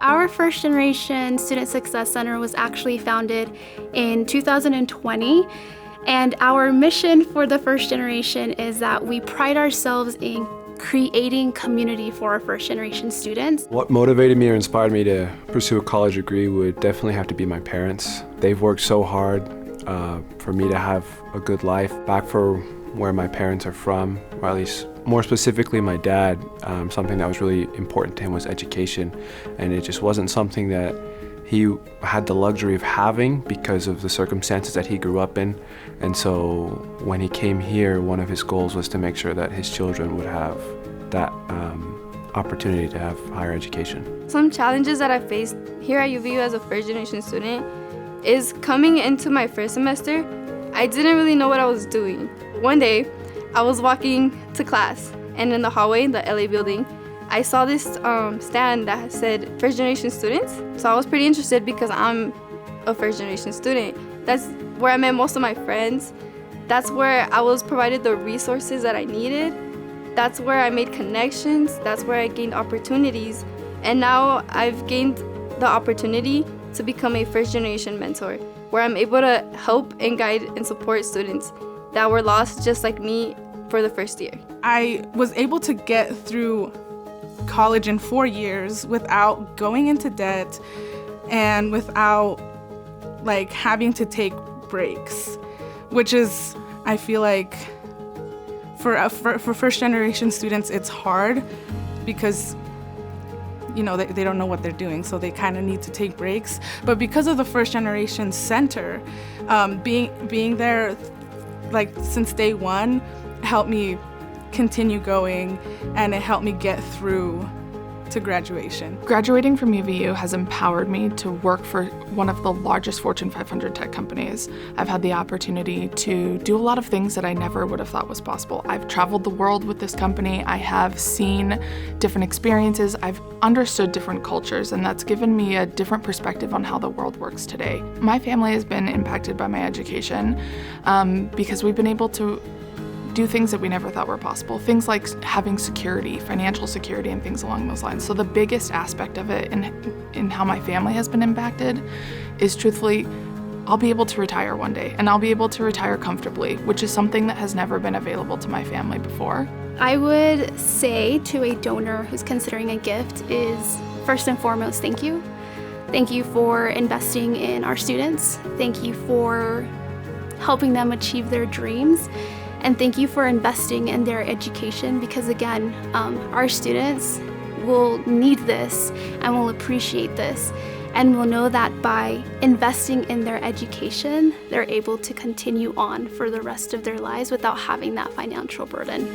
Our First Generation Student Success Center was actually founded in 2020, and our mission for the First Generation is that we pride ourselves in creating community for our first generation students. What motivated me or inspired me to pursue a college degree would definitely have to be my parents. They've worked so hard for me to have a good life. Back for where my parents are from, or at least more specifically my dad, something that was really important to him was education, and it just wasn't something that he had the luxury of having because of the circumstances that he grew up in. And so when he came here, one of his goals was to make sure that his children would have that opportunity to have higher education. Some challenges that I faced here at UVU as a first generation student is coming into my first semester, I didn't really know what I was doing. One day, I was walking to class, and in the hallway in the LA building, I saw this stand that said first generation students. So I was pretty interested because I'm a first generation student. That's where I met most of my friends. That's where I was provided the resources that I needed. That's where I made connections. That's where I gained opportunities. And now I've gained the opportunity to become a first generation mentor, where I'm able to help and guide and support students that were lost just like me for the first year. I was able to get through college in 4 years without going into debt and without having to take breaks, which is, I feel like for first generation students it's hard because they don't know what they're doing, so they kind of need to take breaks. But because of the First Generation Center, being there since day one helped me continue going, and it helped me get through to graduation. Graduating from UVU has empowered me to work for one of the largest Fortune 500 tech companies. I've had the opportunity to do a lot of things that I never would have thought was possible. I've traveled the world with this company. I have seen different experiences. I've understood different cultures, and that's given me a different perspective on how the world works today. My family has been impacted by my education because we've been able to do things that we never thought were possible. Things like having security, financial security, and things along those lines. So the biggest aspect of it in how my family has been impacted is, truthfully, I'll be able to retire one day, and I'll be able to retire comfortably, which is something that has never been available to my family before. I would say to a donor who's considering a gift is, first and foremost, thank you. Thank you for investing in our students. Thank you for helping them achieve their dreams. And thank you for investing in their education, because again, our students will need this and will appreciate this, and will know that by investing in their education, they're able to continue on for the rest of their lives without having that financial burden.